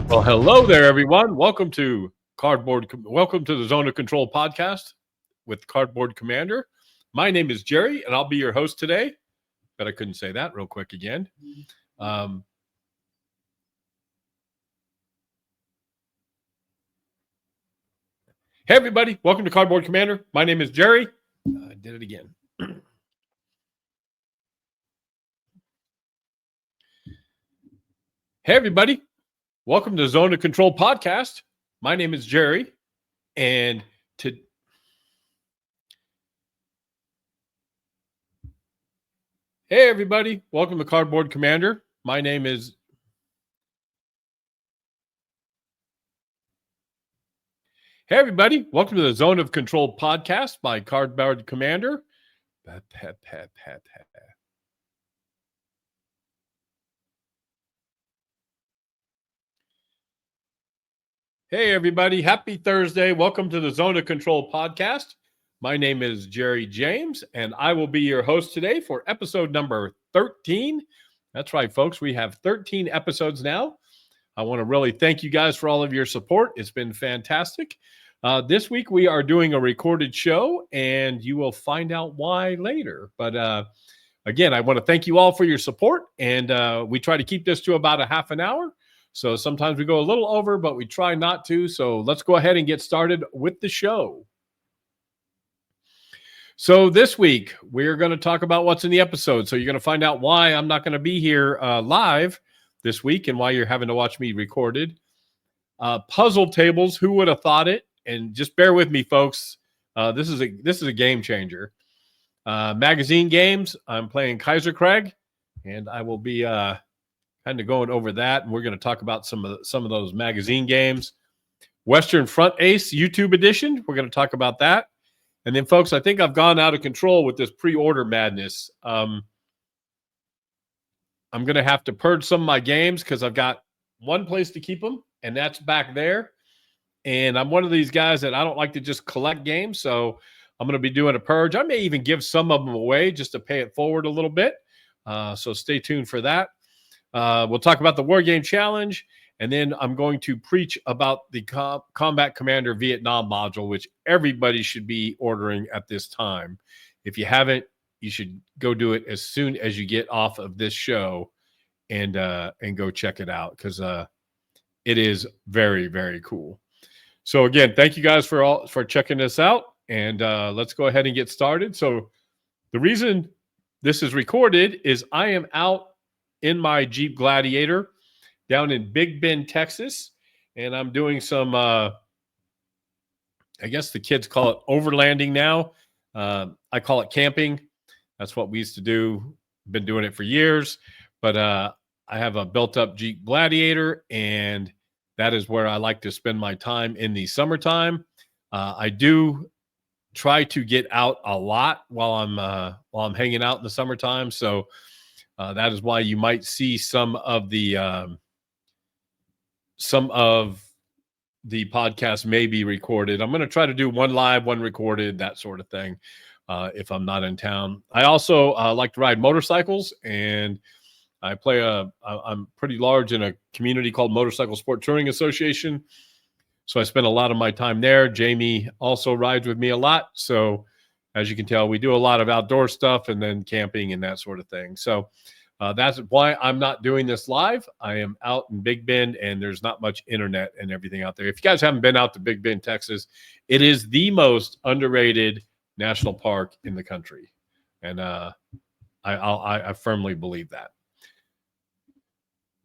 Well, hello there, everyone. Welcome to the Zone of Control podcast with Cardboard Commander. My name is Jerry, and I'll be your host today. Bet I couldn't say that real quick again. Hey, everybody. Welcome to Cardboard Commander. My name is Jerry. I did it again. Hey, everybody. Welcome to Zone of Control podcast. My name is Jerry, and Hey, everybody. Welcome to Cardboard Commander. My name is... Hey, everybody. Welcome to the Zone of Control podcast by Cardboard Commander. Hey, everybody. Happy Thursday. Welcome to the Zone of Control podcast. My name is Jerry James, and I will be your host today for episode number 13. That's right, folks. We have 13 episodes now. I want to really thank you guys for all of your support. It's been fantastic. This week, we are doing a recorded show, and you will find out why later. But again, I want to thank you all for your support, and we try to keep this to about a half an hour. So sometimes we go a little over, but we try not to. So let's go ahead and get started with the show. So this week, we're going to talk about what's in the episode. So you're going to find out why I'm not going to be here live this week and why you're having to watch me recorded. Puzzle tables, who would have thought it? And just bear with me, folks. This is a game changer. Magazine games, I'm playing Kaiserkrieg, and I will be... kind of going over that, and we're going to talk about some of those magazine games. Western Front Ace YouTube edition, we're going to talk about that. And then, folks, I think I've gone out of control with this pre-order madness. I'm going to have to purge some of my games because I've got one place to keep them, and that's back there. And I'm one of these guys that I don't like to just collect games, so I'm going to be doing a purge. I may even give some of them away just to pay it forward a little bit. So stay tuned for that. We'll talk about the Wargame Challenge, and then I'm going to preach about the Combat Commander Vietnam module, which everybody should be ordering at this time. If you haven't, you should go do it as soon as you get off of this show and go check it out because it is very, very cool. So again, thank you guys for checking this out, and let's go ahead and get started. So the reason this is recorded is I am out in my Jeep Gladiator down in Big Bend, Texas. And I'm doing some, I guess the kids call it overlanding now. I call it camping. That's what we used to do. Been doing it for years. But I have a built-up Jeep Gladiator, and that is where I like to spend my time in the summertime. I do try to get out a lot while I'm hanging out in the summertime. So that is why you might see some of the podcast may be recorded. I'm going to try to do one live, one recorded, that sort of thing, if I'm not in town. I also like to ride motorcycles, and I play I'm pretty large in a community called Motorcycle Sport Touring Association. So I spend a lot of my time there. Jamie also rides with me a lot. So as you can tell, we do a lot of outdoor stuff and then camping and that sort of thing. So that's why I'm not doing this live. I am out in Big Bend, and there's not much internet and everything out there. If you guys haven't been out to Big Bend, Texas, it is the most underrated national park in the country. And I firmly believe that.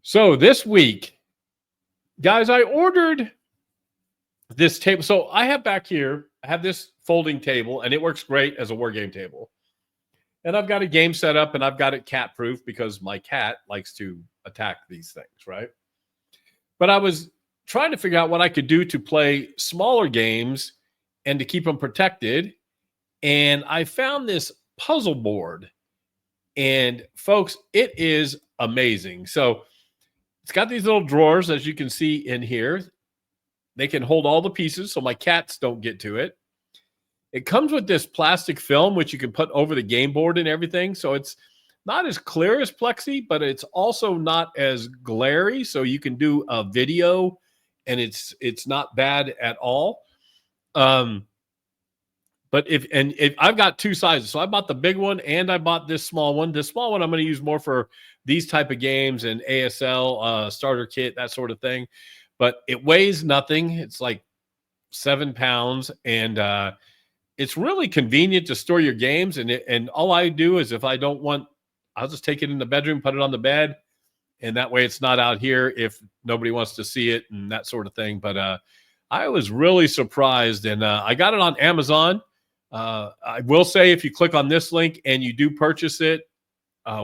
So this week, guys, I ordered this table. So I have back here, I have this folding table, and it works great as a Wargame table. And I've got a game set up, and I've got it cat-proof because my cat likes to attack these things, right? But I was trying to figure out what I could do to play smaller games and to keep them protected. And I found this puzzle board. And, folks, it is amazing. So it's got these little drawers, as you can see in here. They can hold all the pieces so my cats don't get to it. It comes with this plastic film, which you can put over the game board and everything. So it's not as clear as Plexi, but it's also not as glary. So you can do a video and it's not bad at all. But if I've got two sizes, so I bought the big one and I bought this small one. This small one I'm going to use more for these type of games and ASL starter kit, that sort of thing. But it weighs nothing. It's like 7 pounds, and it's really convenient to store your games. And all I do is if I don't want, I'll just take it in the bedroom, put it on the bed, and that way it's not out here if nobody wants to see it and that sort of thing. But I was really surprised, and I got it on Amazon. I will say if you click on this link and you do purchase it,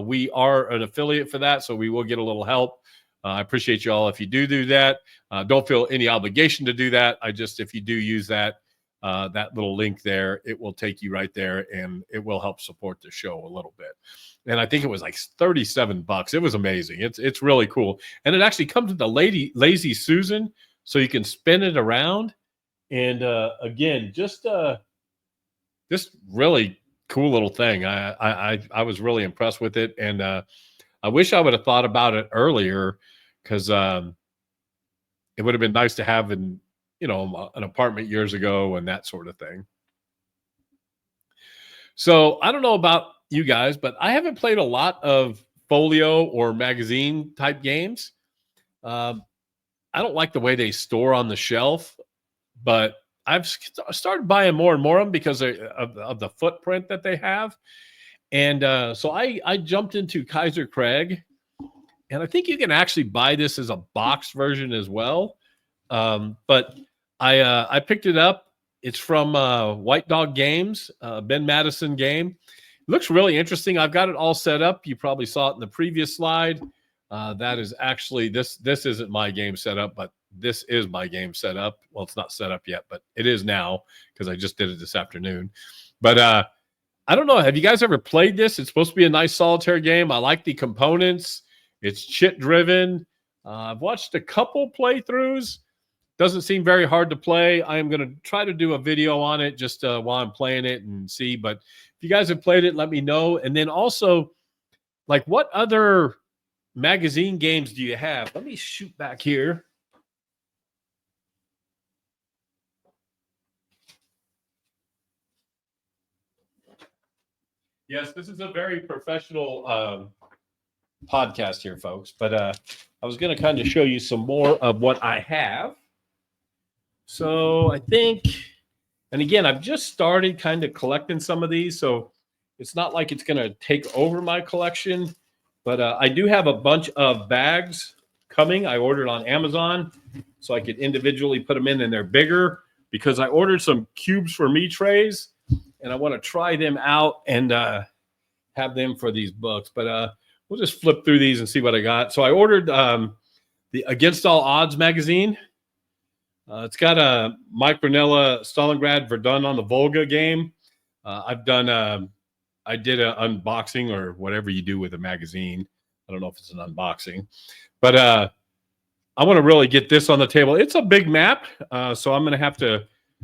we are an affiliate for that, so we will get a little help. I appreciate you all if you do that. Don't feel any obligation to do that. If you do use that little link there, it will take you right there, and it will help support the show a little bit. And I think it was like $37. It was amazing. It's really cool, and it actually comes with the Lazy Susan, so you can spin it around. And again, just really cool little thing. I was really impressed with it, and I wish I would have thought about it earlier, because it would have been nice to have in an apartment years ago and that sort of thing. So I don't know about you guys, but I haven't played a lot of folio or magazine type games. I don't like the way they store on the shelf, but I've started buying more and more of them because of the footprint that they have. And so I jumped into Kaiserkrieg, and I think you can actually buy this as a boxed version as well. But I picked it up. It's from White Dog Games, Ben Madison game. It looks really interesting. I've got it all set up. You probably saw it in the previous slide. That is actually, this isn't my game set up, but this is my game set up. Well, it's not set up yet, but it is now because I just did it this afternoon. But I don't know. Have you guys ever played this? It's supposed to be a nice solitaire game. I like the components. It's chit driven. I've watched a couple playthroughs. Doesn't seem very hard to play. I am going to try to do a video on it just while I'm playing it and see. But if you guys have played it, let me know. And then also, like, what other magazine games do you have? Let me shoot back here. Yes, this is a very professional podcast here, folks. But I was going to kind of show you some more of what I have. So I think, and again, I've just started kind of collecting some of these, so it's not like it's going to take over my collection. But I do have a bunch of bags coming. I ordered on Amazon so I could individually put them in, and they're bigger because I ordered some cubes for me trays, and I want to try them out and have them for these books. But we'll just flip through these and see what I got. So I ordered the Against All Odds magazine. It's got a Mike Ranella Stalingrad Verdun on the Volga game. I did an unboxing or whatever you do with a magazine. I don't know if it's an unboxing, but I want to really get this on the table. It's a big map, so I'm going to have to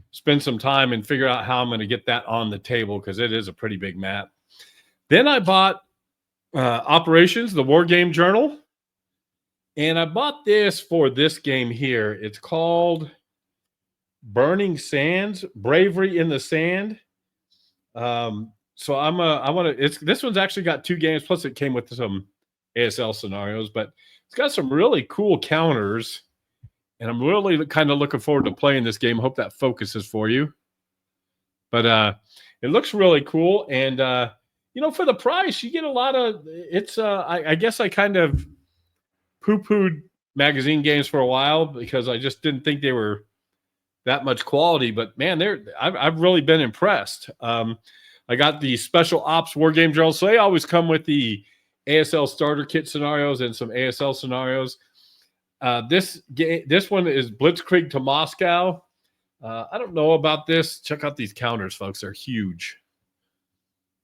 spend some time and figure out how I'm going to get that on the table because it is a pretty big map. Then I bought Operations, the Wargame Journal. And I bought this for this game here. It's called Burning Sands, Bravery in the Sand. So this one's actually got 2 games, plus it came with some ASL scenarios, but it's got some really cool counters. And I'm really kind of looking forward to playing this game. Hope that focuses for you. But it looks really cool. And, for the price, you get a lot of, I guess I kind of poo-pooed magazine games for a while because I just didn't think they were that much quality. But man, I've really been impressed. I got the Special Ops Wargame Journal, so they always come with the ASL starter kit scenarios and some ASL scenarios. This one is Blitzkrieg to Moscow. I don't know about this. Check out these counters, folks. They're huge.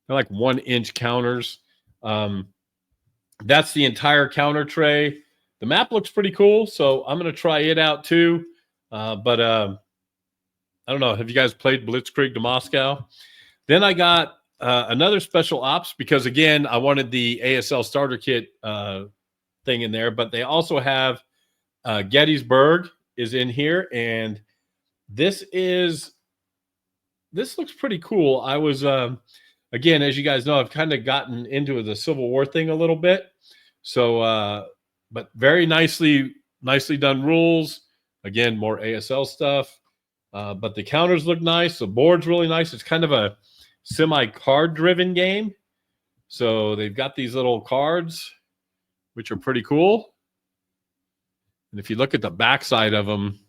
They're like 1-inch counters. That's the entire counter tray. The map looks pretty cool, so I'm going to try it out too. But I don't know. Have you guys played Blitzkrieg to Moscow? Then I got another special ops because, again, I wanted the ASL starter kit thing in there, but they also have Gettysburg is in here, and this looks pretty cool. I was again, as you guys know, I've kind of gotten into the Civil War thing a little bit, so but very nicely done rules. Again, more ASL stuff, but the counters look nice. The board's really nice. It's kind of a semi-card driven game, so they've got these little cards which are pretty cool. And if you look at the backside of them,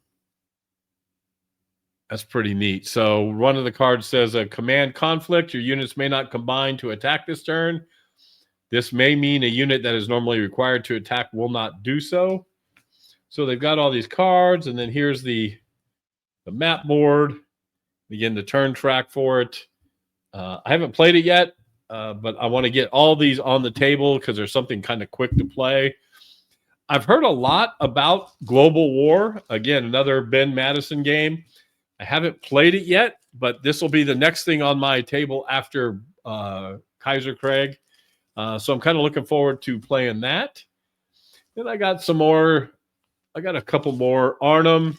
that's pretty neat. So one of the cards says a command conflict. Your units may not combine to attack this turn. This may mean a unit that is normally required to attack will not do so. So they've got all these cards, and then here's the map board. Again, the turn track for it. I haven't played it yet, but I want to get all these on the table because there's something kind of quick to play. I've heard a lot about Global War. Again, another Ben Madison game. I haven't played it yet, but this will be the next thing on my table after Kaiserkrieg. So I'm kind of looking forward to playing that. Then I got some more. I got a couple more Arnhem.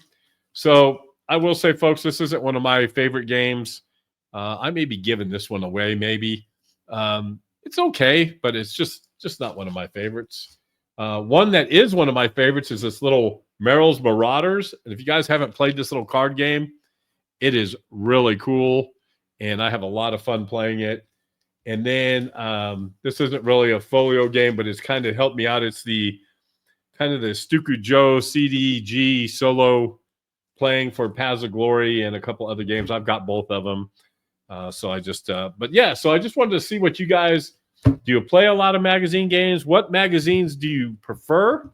So I will say, folks, this isn't one of my favorite games. I may be giving this one away, maybe. It's okay, but it's just not one of my favorites. One that is one of my favorites is this little Merrill's Marauders. And if you guys haven't played this little card game, it is really cool, and I have a lot of fun playing it. And then this isn't really a folio game, but it's kind of helped me out. It's the kind of the Stuku Joe CDG solo playing for Paths of Glory and a couple other games. I've got both of them. So I just but yeah, so I just wanted to see what you guys do. You play a lot of magazine games? What magazines do you prefer?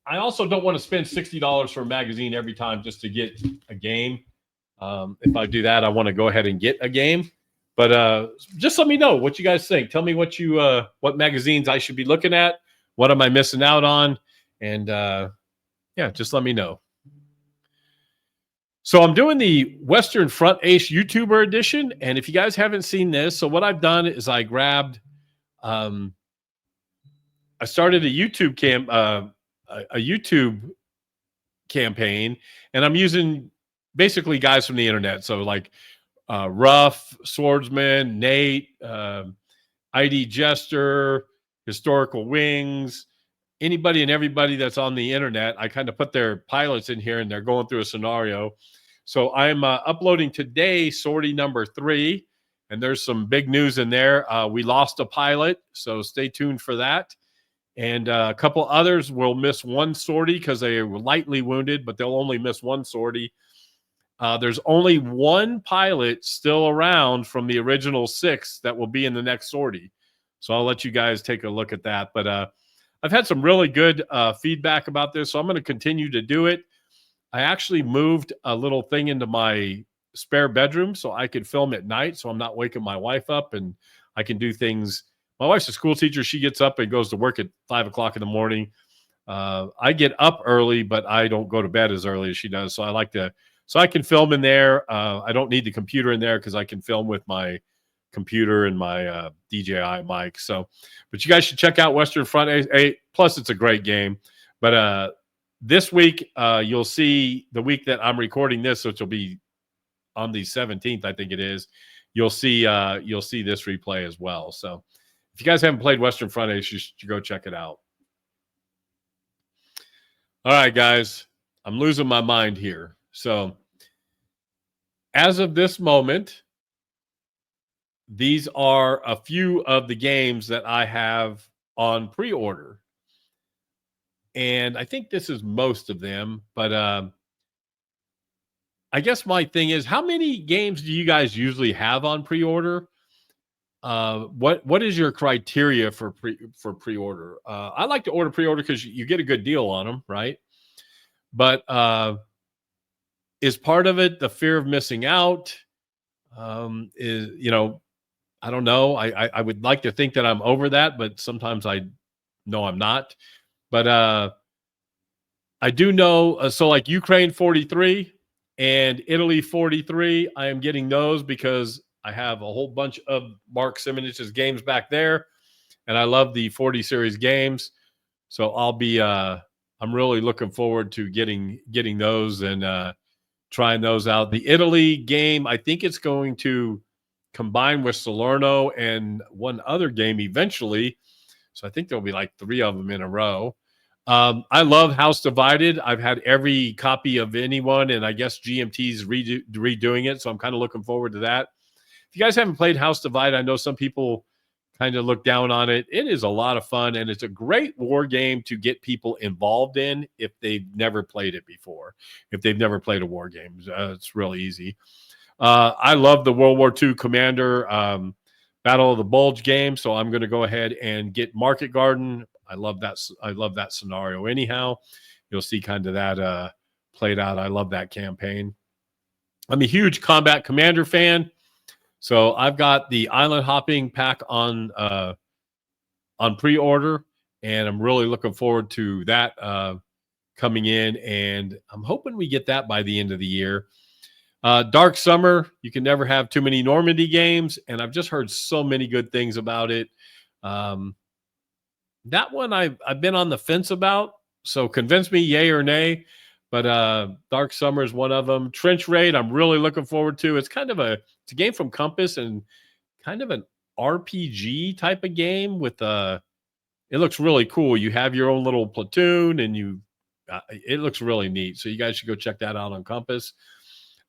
I also don't want to spend $60 for a magazine every time just to get a game. If I do that, I want to go ahead and get a game. But just let me know what you guys think. Tell me what magazines I should be looking at. What am I missing out on? And yeah, just let me know. So I'm doing the Western Front Ace YouTuber edition. And if you guys haven't seen this, so what I've done is I grabbed, I started a YouTube YouTube campaign, and I'm using basically guys from the internet. So like Ruff, Swordsman, Nate, ID Jester, Historical Wings, anybody and everybody that's on the internet. I kind of put their pilots in here, and they're going through a scenario. So I'm uploading today sortie number 3, and there's some big news in there. We lost a pilot, so stay tuned for that. And a couple others will miss one sortie because they were lightly wounded, but they'll only miss one sortie. There's only one pilot still around from the original 6 that will be in the next sortie. So I'll let you guys take a look at that. But I've had some really good feedback about this, so I'm going to continue to do it. I actually moved a little thing into my spare bedroom so I could film at night, so I'm not waking my wife up, and I can do things. My wife's a school teacher. She gets up and goes to work at 5 o'clock in the morning. I get up early, but I don't go to bed as early as she does. So I like to, so I can film in there. I don't need the computer in there because I can film with my computer and my DJI mic. So, but you guys should check out Western Front 8. Plus, it's a great game. But this week, you'll see the week that I'm recording this, which will be on the 17th, I think it is. You'll see this replay as well. So if you guys haven't played Western Front 8, you should go check it out. All right, guys, I'm losing my mind here. So as of this moment, these are a few of the games that I have on pre-order. And I think this is most of them, but I guess my thing is, how many games do you guys usually have on pre-order? What is your criteria for pre-order? I like to order pre-order because you get a good deal on them, right? But is part of it the fear of missing out? Is, you know, I don't know. I would like to think that I'm over that, but sometimes I know I'm not. But I do know. So like Ukraine 43 and Italy 43. I am getting those because I have a whole bunch of Mark Simonich's games back there, and I love the 40 series games. So I'll be I'm really looking forward to getting those and trying those out. The Italy game, I think it's going to combine with Salerno and one other game eventually. So I think there'll be like 3 of them in a row. I love House Divided. I've had every copy of anyone, and I guess GMT's redoing it. So I'm kind of looking forward to that. If you guys haven't played House Divided, I know some people kind of look down on it. It is a lot of fun, and it's a great war game to get people involved in if they've never played it before. If they've never played a war game, it's really easy. I love the World War II Commander Battle of the Bulge game, so I'm going to go ahead and get Market Garden. I love that scenario. Anyhow, you'll see kind of that played out. I love that campaign. I'm a huge Combat Commander fan. So I've got the island hopping pack on pre-order, and I'm really looking forward to that coming in, and I'm hoping we get that by the end of the year. Dark Summer, you can never have too many Normandy games, and I've just heard so many good things about it. That one I've been on the fence about, so convince me yay or nay. But Dark Summer is one of them. Trench Raid, I'm really looking forward to. It's kind of it's a game from Compass and kind of an RPG type of game with it looks really cool. You have your own little platoon, and it looks really neat. So you guys should go check that out on Compass.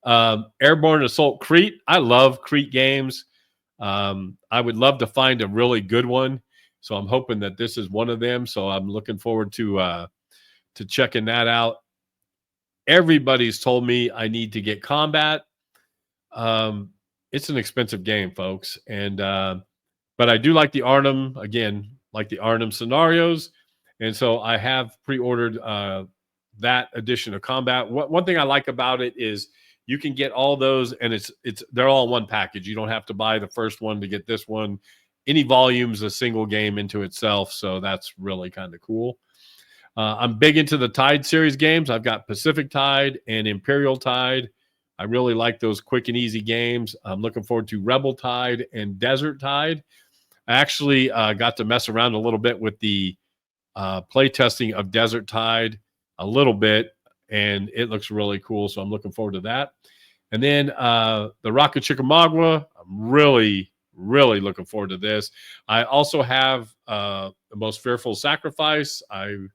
Airborne Assault Crete. I love Crete games. I would love to find a really good one. So I'm hoping that this is one of them. So I'm looking forward to checking that out. Everybody's told me I need to get Combat. It's an expensive game, folks, and but I do like the Arnhem, again, like the Arnhem scenarios, and so I have pre-ordered that edition of Combat. One thing I like about it is you can get all those, and they're all in one package. You don't have to buy the first one to get this one. Any volume's a single game into itself, so that's really kind of cool. I'm big into the Tide series games. I've got Pacific Tide and Imperial Tide. I really like those quick and easy games. I'm looking forward to Rebel Tide and Desert Tide. I actually got to mess around a little bit with the play testing of Desert Tide a little bit, and it looks really cool. So I'm looking forward to that. And then the Rock of Chickamauga, I'm really looking forward to this. I also have the Most Fearful Sacrifice. I'm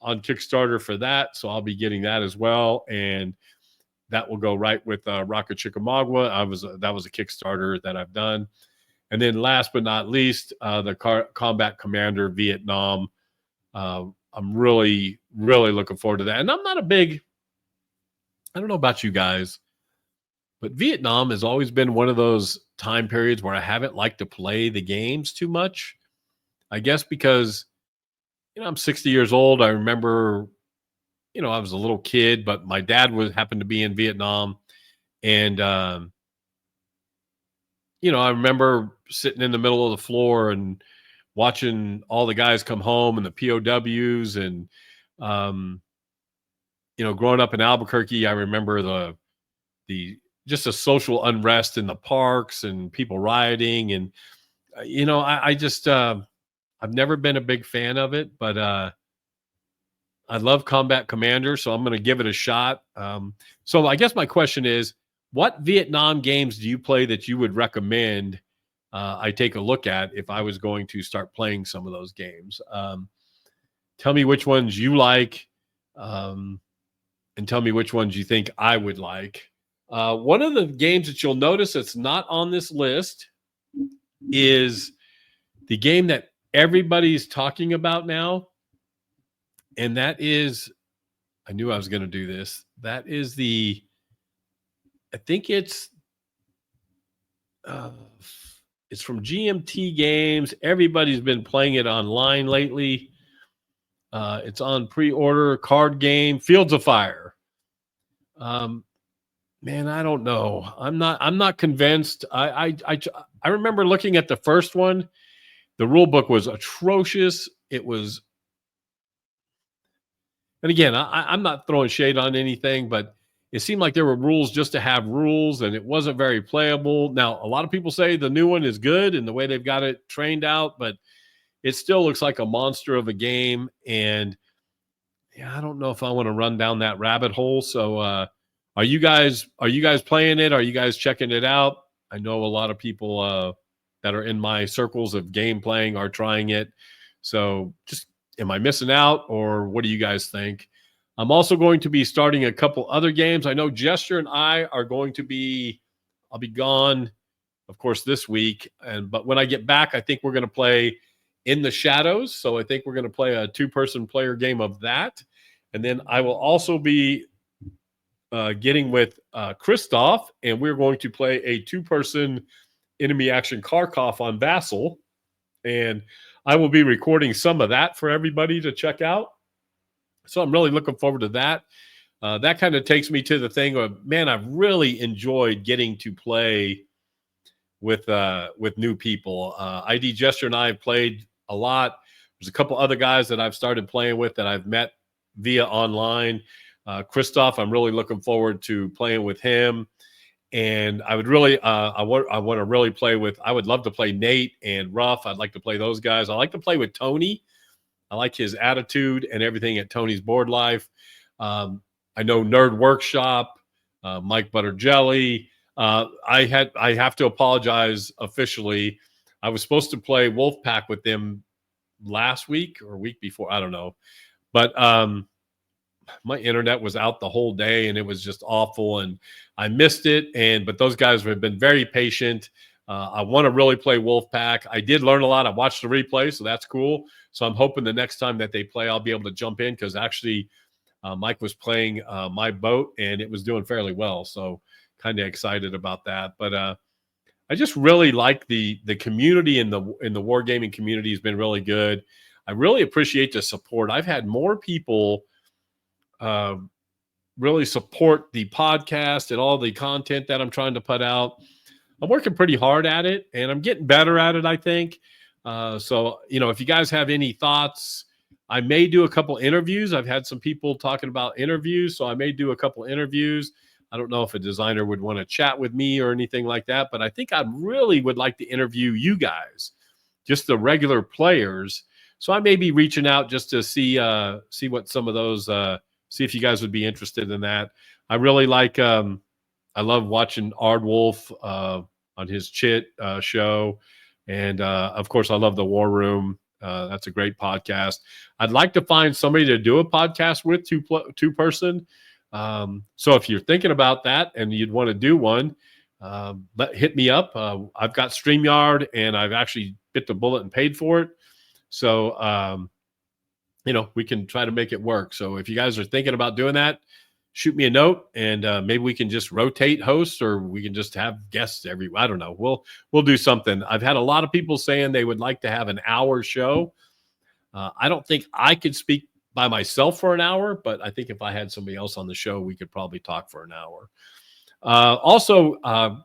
on Kickstarter for that, so I'll be getting that as well, and that will go right with Rock of Chickamauga. That was a Kickstarter that I've done. And then last but not least, the Combat Commander Vietnam. I'm really looking forward to that. And I'm not a big, I don't know about you guys, but Vietnam has always been one of those time periods where I haven't liked to play the games too much. I guess because, I'm 60 years old. I remember, I was a little kid, but my dad happened to be in Vietnam. And, I remember sitting in the middle of the floor and watching all the guys come home and the POWs and, growing up in Albuquerque, I remember the just a social unrest in the parks and people rioting. And, I just, I've never been a big fan of it, but I love Combat Commander, so I'm going to give it a shot. So I guess my question is, what Vietnam games do you play that you would recommend I take a look at if I was going to start playing some of those games? Tell me which ones you like, and tell me which ones you think I would like. One of the games that you'll notice that's not on this list is the game that everybody's talking about now, and that is, I knew I was going to do this. That is I think it's from GMT Games. Everybody's been playing it online lately. It's on pre-order. Card game, Fields of Fire. Man, I don't know. I'm not convinced. I remember looking at the first one. The rule book was atrocious. It was, and again, I'm not throwing shade on anything, but it seemed like there were rules just to have rules, and it wasn't very playable. Now, a lot of people say the new one is good and the way they've got it trained out, but it still looks like a monster of a game. And yeah, I don't know if I want to run down that rabbit hole. So, are you guys playing it? Are you guys checking it out? I know a lot of people that are in my circles of game playing are trying it. So, just am I missing out, or what do you guys think? I'm also going to be starting a couple other games. I know Gesture and I are going to be. I'll be gone, of course, this week, but when I get back, I think we're going to play In the Shadows. So I think we're going to play a 2-person player game of that. And then I will also be getting with Christoph, and we're going to play a 2-person enemy action Kharkov on Vassal. And I will be recording some of that for everybody to check out. So I'm really looking forward to that. That kind of takes me to the thing of, man, I've really enjoyed getting to play with new people. ID Gesture and I have played a lot. There's a couple other guys that I've started playing with that I've met via online. Christoph, I'm really looking forward to playing with him. And I would really, I want to really play with, I would love to play Nate and Ruff. I'd like to play those guys. I like to play with Tony. I like his attitude and everything at Tony's Board Life. I know Nerd Workshop, Mike Butterjelly. I have to apologize officially. I was supposed to play Wolfpack with them last week or week before. I don't know. But my internet was out the whole day and it was just awful and I missed it. But those guys have been very patient. I want to really play Wolfpack. I did learn a lot. I watched the replay, so that's cool. So I'm hoping the next time that they play, I'll be able to jump in because actually Mike was playing my boat and it was doing fairly well. So kind of excited about that. But I just really like the community in the wargaming community has been really good. I really appreciate the support. I've had more people really support the podcast and all the content that I'm trying to put out. I'm working pretty hard at it and I'm getting better at it, I think. So, if you guys have any thoughts, I may do a couple interviews. I've had some people talking about interviews, so I may do a couple interviews. I don't know if a designer would want to chat with me or anything like that, but I think I really would like to interview you guys, just the regular players. So I may be reaching out just to see what some of those, see if you guys would be interested in that. I really like, I love watching Ardwolf on his Chit show. And of course, I love the War Room. That's a great podcast. I'd like to find somebody to do a podcast with, two-person. So if you're thinking about that and you'd want to do one, hit me up. I've got StreamYard and I've actually bit the bullet and paid for it. So, we can try to make it work. So if you guys are thinking about doing that, shoot me a note and maybe we can just rotate hosts or we can just have guests I don't know. We'll do something. I've had a lot of people saying they would like to have an hour show. I don't think I could speak by myself for an hour, but I think if I had somebody else on the show, we could probably talk for an hour. Also,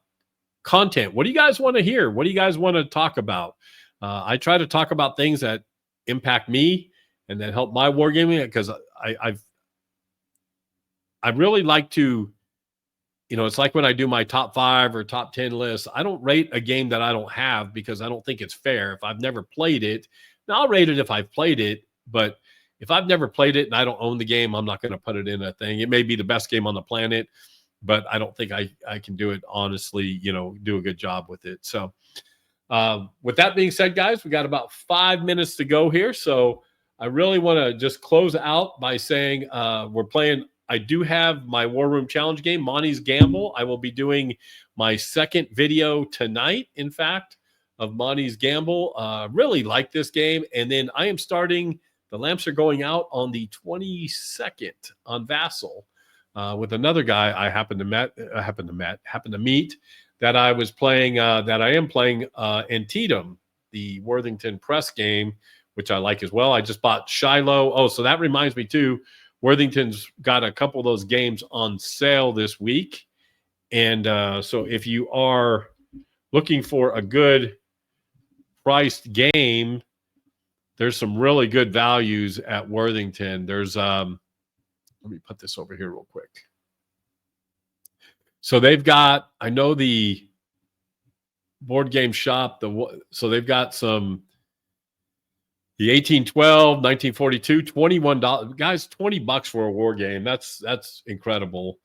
content. What do you guys want to hear? What do you guys want to talk about? I try to talk about things that impact me and that help my wargaming because I really like to, it's like when I do my top 5 or top 10 lists, I don't rate a game that I don't have because I don't think it's fair. If I've never played it, now I'll rate it if I've played it, but if I've never played it and I don't own the game, I'm not going to put it in a thing. It may be the best game on the planet, but I don't think I can do it honestly, do a good job with it. So with that being said, guys, we got about 5 minutes to go here. So I really want to just close out by saying we're playing. I do have my War Room Challenge game, Monty's Gamble. I will be doing my second video tonight, in fact, of Monty's Gamble. Really like this game. And then I am starting, the lamps are going out on the 22nd on Vassal with another guy I happened to meet that I was playing, that I am playing Antietam, the Worthington Press game, which I like as well. I just bought Shiloh. Oh, so that reminds me too, Worthington's got a couple of those games on sale this week. And so if you are looking for a good priced game, there's some really good values at Worthington. There's, let me put this over here real quick. So they've got, I know the board game shop, so they've got some, the 1812, 1942, $21. Guys, $20 for a war game. That's incredible.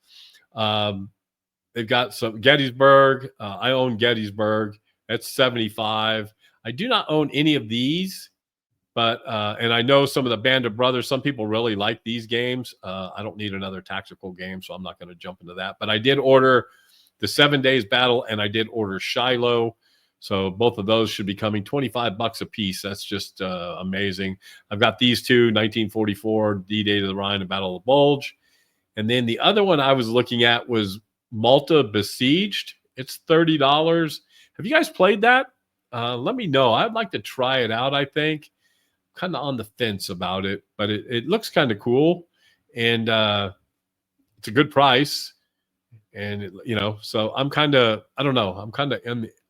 They've got some Gettysburg. I own Gettysburg. That's 75. I do not own any of these, but and I know some of the Band of Brothers. Some people really like these games. I don't need another tactical game, so I'm not going to jump into that. But I did order the 7 Days Battle, and I did order Shiloh. So both of those should be coming, $25 a piece. That's just amazing. I've got these two, 1944, D-Day to the Rhine, and Battle of the Bulge. And then the other one I was looking at was Malta Besieged. It's $30. Have you guys played that? Let me know. I'd like to try it out, I think. Kind of on the fence about it, but it looks kind of cool. And it's a good price. And, so I'm kind of, I don't know. I'm kind of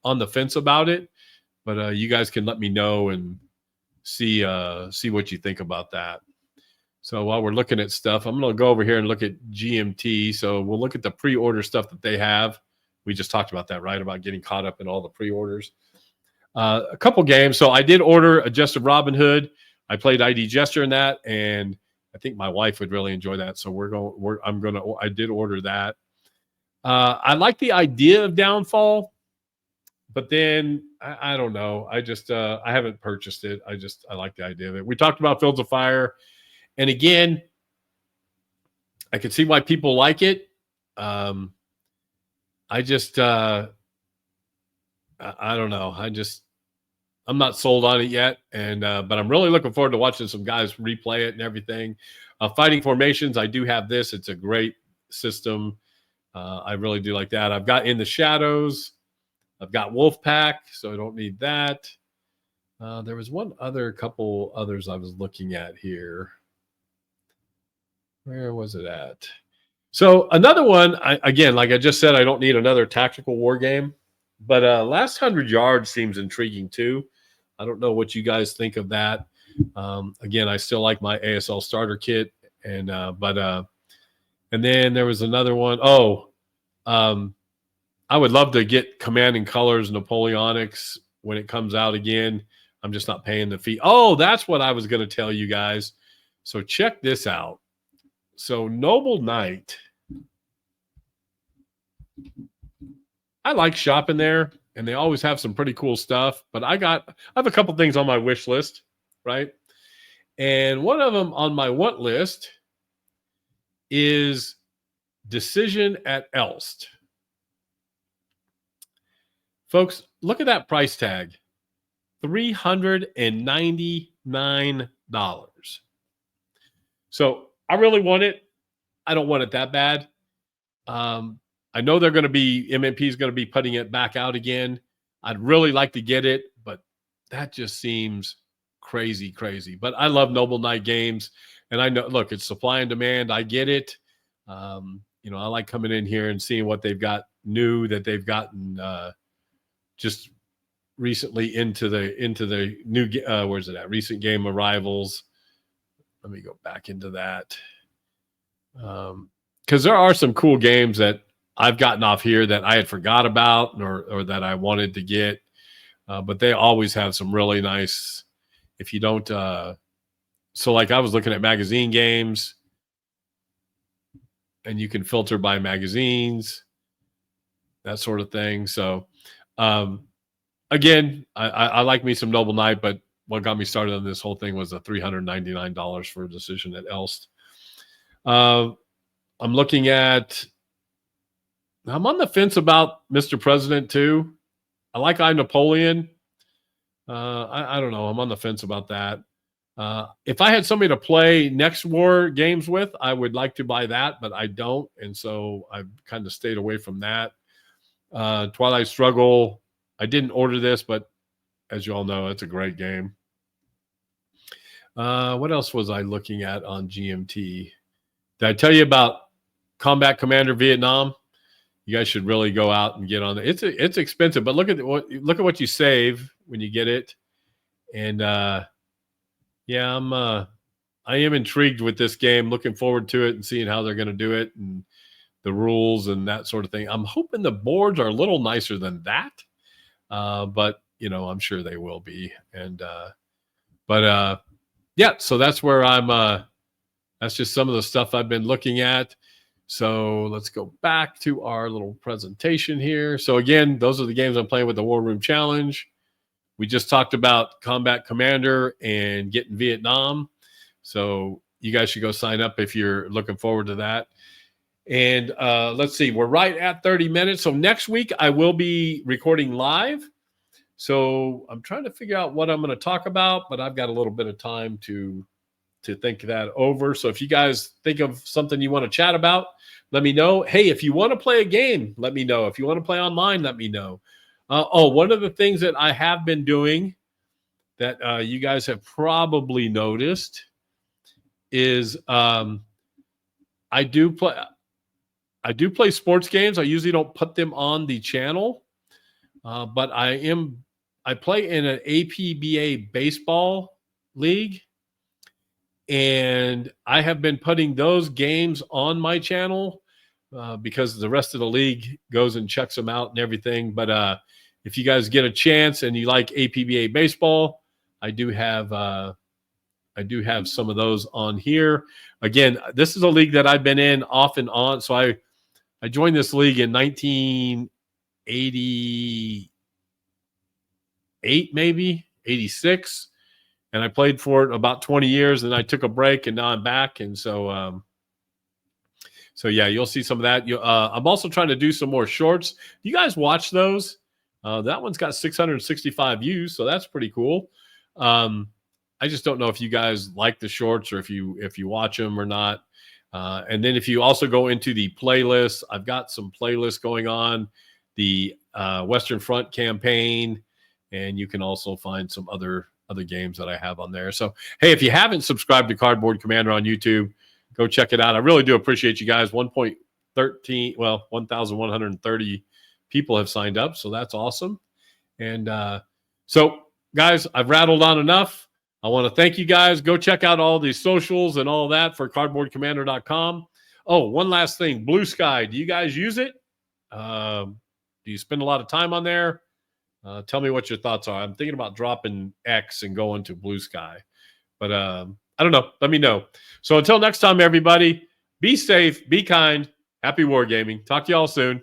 on the fence about it, but you guys can let me know and see what you think about that. So while we're looking at stuff, I'm going to go over here and look at GMT. So we'll look at the pre-order stuff that they have. We just talked about that, right? About getting caught up in all the pre-orders. A couple games. So I did order a Jester Robin Hood. I played ID Jester in that, and I think my wife would really enjoy that. So I did order that. I like the idea of Downfall, but then I don't know. I just I haven't purchased it. I like the idea of it. We talked about Fields of Fire. And again, I can see why people like it. I don't know. I'm not sold on it yet. And, but I'm really looking forward to watching some guys replay it and everything. Fighting Formations, I do have this. It's a great system. I really do like that. I've got In the Shadows. I've got Wolfpack, so I don't need that. There was couple others I was looking at here. Where was it at? So another one, again, like I just said, I don't need another tactical war game, but Last 100 Yards seems intriguing too. I don't know what you guys think of that. Again, I still like my ASL starter kit, and then there was another one. I would love to get Command and Colors Napoleonics when it comes out again. I'm just not paying the fee. Oh, that's what I was going to tell you guys. So check this out. So Noble Knight, I like shopping there, and they always have some pretty cool stuff. But I have a couple things on my wish list, right? And one of them on my want list is Decision at Elst. Folks, look at that price tag, $399. So I really want it. I don't want it that bad. I know MMP is going to be putting it back out again. I'd really like to get it, but that just seems crazy. But I love Noble Knight games, and I know, look, it's supply and demand. I get it. I like coming in here and seeing what they've got new that they've gotten just recently into the new. Where's it at? Recent game arrivals. Let me go back into that. Because there are some cool games that I've gotten off here that I had forgot about or that I wanted to get. But they always have some really nice, if you don't, so like I was looking at magazine games, and you can filter by magazines, that sort of thing. So again, I like me some Noble Knight, but what got me started on this whole thing was the $399 for a Decision at Elst. I'm on the fence about Mr. President too. I like I, Napoleon. I don't know. I'm on the fence about that. If I had somebody to play next war games with, I would like to buy that, but I don't. And so I've kind of stayed away from that. Twilight Struggle. I didn't order this, but as you all know, it's a great game. What else was I looking at on GMT? Did I tell you about Combat Commander Vietnam? You guys should really go out and get on it. It's expensive, but look at what you save when you get it. And yeah, I am intrigued with this game. Looking forward to it and seeing how they're going to do it. And rules and that sort of thing. I'm hoping the boards are a little nicer than that, but I'm sure they will be. And yeah, so that's where I'm. That's just some of the stuff I've been looking at. So let's go back to our little presentation here. So again, those are the games I'm playing with the War Room Challenge. We just talked about Combat Commander and getting Vietnam. So you guys should go sign up if you're looking forward to that. And let's see, we're right at 30 minutes. So next week I will be recording live. So I'm trying to figure out what I'm going to talk about, but I've got a little bit of time to think that over. So if you guys think of something you want to chat about, let me know. Hey, if you want to play a game, let me know. If you want to play online, let me know. One of the things that I have been doing that you guys have probably noticed is I do play sports games. I usually don't put them on the channel, but I play in an APBA baseball league. And I have been putting those games on my channel because the rest of the league goes and checks them out and everything. But if you guys get a chance and you like APBA baseball, I do have some of those on here. Again, this is a league that I've been in off and on. So I joined this league in 1988, maybe 86. And I played for it about 20 years, and I took a break, and now I'm back. And so yeah, you'll see some of that. I'm also trying to do some more shorts. You guys watch those? That one's got 665 views, so that's pretty cool. I just don't know if you guys like the shorts or if you watch them or not. And then if you also go into the playlist, I've got some playlists going on, the Western Front campaign, and you can also find some other games that I have on there. So, hey, if you haven't subscribed to Cardboard Commander on YouTube, go check it out. I really do appreciate you guys. 1,130 people have signed up, so that's awesome. And so, guys, I've rattled on enough. I want to thank you guys. Go check out all these socials and all that for cardboardcommander.com. Oh, one last thing. Blue Sky. Do you guys use it? Do you spend a lot of time on there? Tell me what your thoughts are. I'm thinking about dropping X and going to Blue Sky. But I don't know. Let me know. So until next time, everybody, be safe, be kind, happy wargaming. Talk to y'all soon.